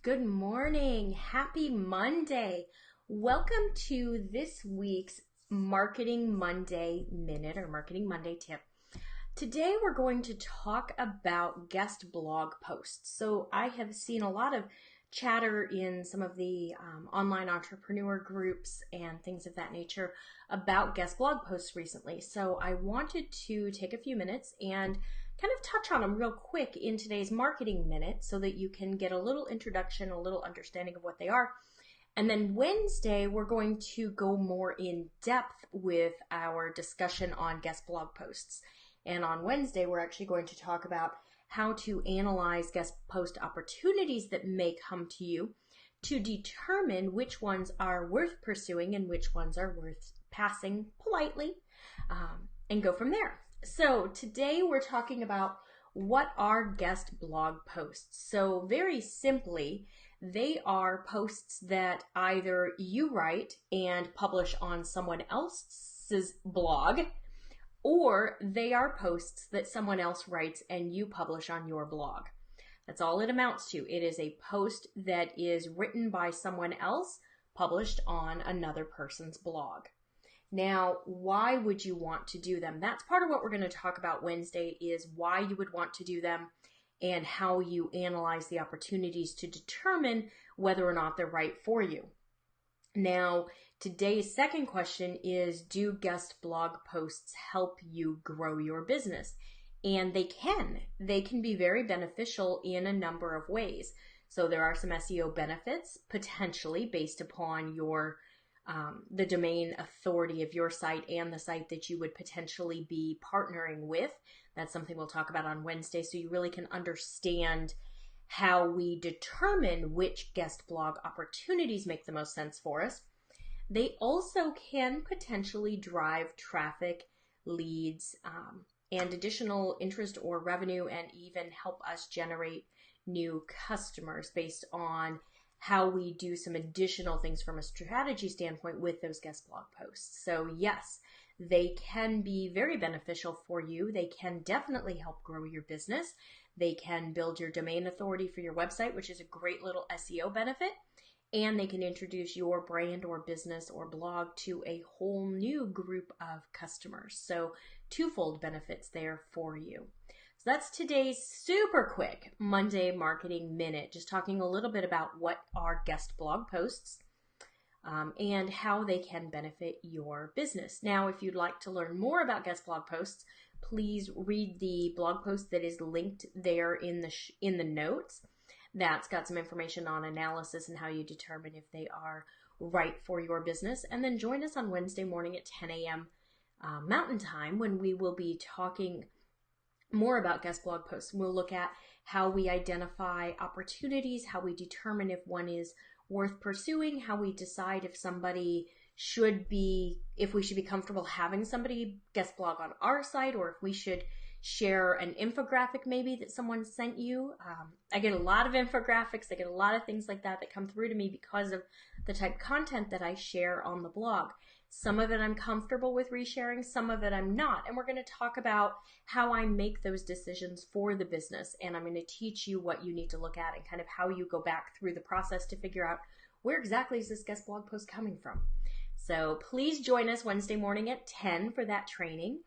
Good morning. Happy Monday. Welcome to this week's Marketing Monday Minute or Marketing Monday Tip. Today we're going to talk about guest blog posts. So I have seen a lot of chatter in some of the online entrepreneur groups and things of that nature about guest blog posts recently. So I wanted to take a few minutes and kind of touch on them real quick in today's Marketing Minute so that you can get a little introduction, a little understanding of what they are. And then Wednesday, we're going to go more in depth with our discussion on guest blog posts. And on Wednesday, we're actually going to talk about how to analyze guest post opportunities that may come to you to determine which ones are worth pursuing and which ones are worth passing politely, and go from there. So today we're talking about what are guest blog posts. So very simply, they are posts that either you write and publish on someone else's blog, or they are posts that someone else writes and you publish on your blog. That's all it amounts to. It is a post that is written by someone else, published on another person's blog. Now, why would you want to do them? That's part of what we're going to talk about Wednesday, is why you would want to do them and how you analyze the opportunities to determine whether or not they're right for you. Now, today's second question is, do guest blog posts help you grow your business? And they can. They can be very beneficial in a number of ways. So there are some SEO benefits potentially based upon your the domain authority of your site and the site that you would potentially be partnering with. That's something we'll talk about on Wednesday, so you really can understand how we determine which guest blog opportunities make the most sense for us. They also can potentially drive traffic, leads, and additional interest or revenue, and even help us generate new customers based on how we do some additional things from a strategy standpoint with those guest blog posts. So yes, they can be very beneficial for you. They can definitely help grow your business. They can build your domain authority for your website, which is a great little SEO benefit. And they can introduce your brand or business or blog to a whole new group of customers. So twofold benefits there for you. So that's today's super quick Monday Marketing Minute, just talking a little bit about what are guest blog posts and how they can benefit your business. Now, if you'd like to learn more about guest blog posts, please read the blog post that is linked there in the notes. That's got some information on analysis and how you determine if they are right for your business. And then join us on Wednesday morning at 10 a.m. Mountain Time when we will be talking more about guest blog posts. We'll look at how we identify opportunities, how we determine if one is worth pursuing, how we decide if we should be comfortable having somebody guest blog on our site, or if we should share an infographic maybe that someone sent you. I get a lot of infographics. I get a lot of things like that come through to me because of the type of content that I share on the blog. Some of it I'm comfortable with resharing, some of it I'm not. And we're going to talk about how I make those decisions for the business. And I'm going to teach you what you need to look at and kind of how you go back through the process to figure out where exactly is this guest blog post coming from. So please join us Wednesday morning at 10 for that training.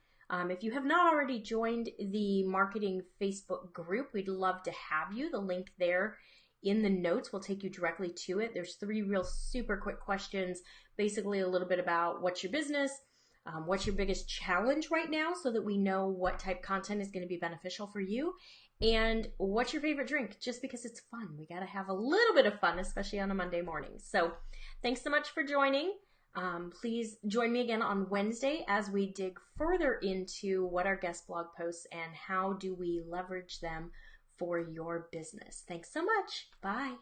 If you have not already joined the marketing Facebook group, we'd love to have you. The link there in the notes will take you directly to it. There's 3 real super quick questions, basically a little bit about what's your business, what's your biggest challenge right now so that we know what type of content is going to be beneficial for you, and what's your favorite drink, just because it's fun. We got to have a little bit of fun, especially on a Monday morning. So thanks so much for joining. Please join me again on Wednesday as we dig further into what are guest blog posts and how do we leverage them for your business. Thanks so much. Bye.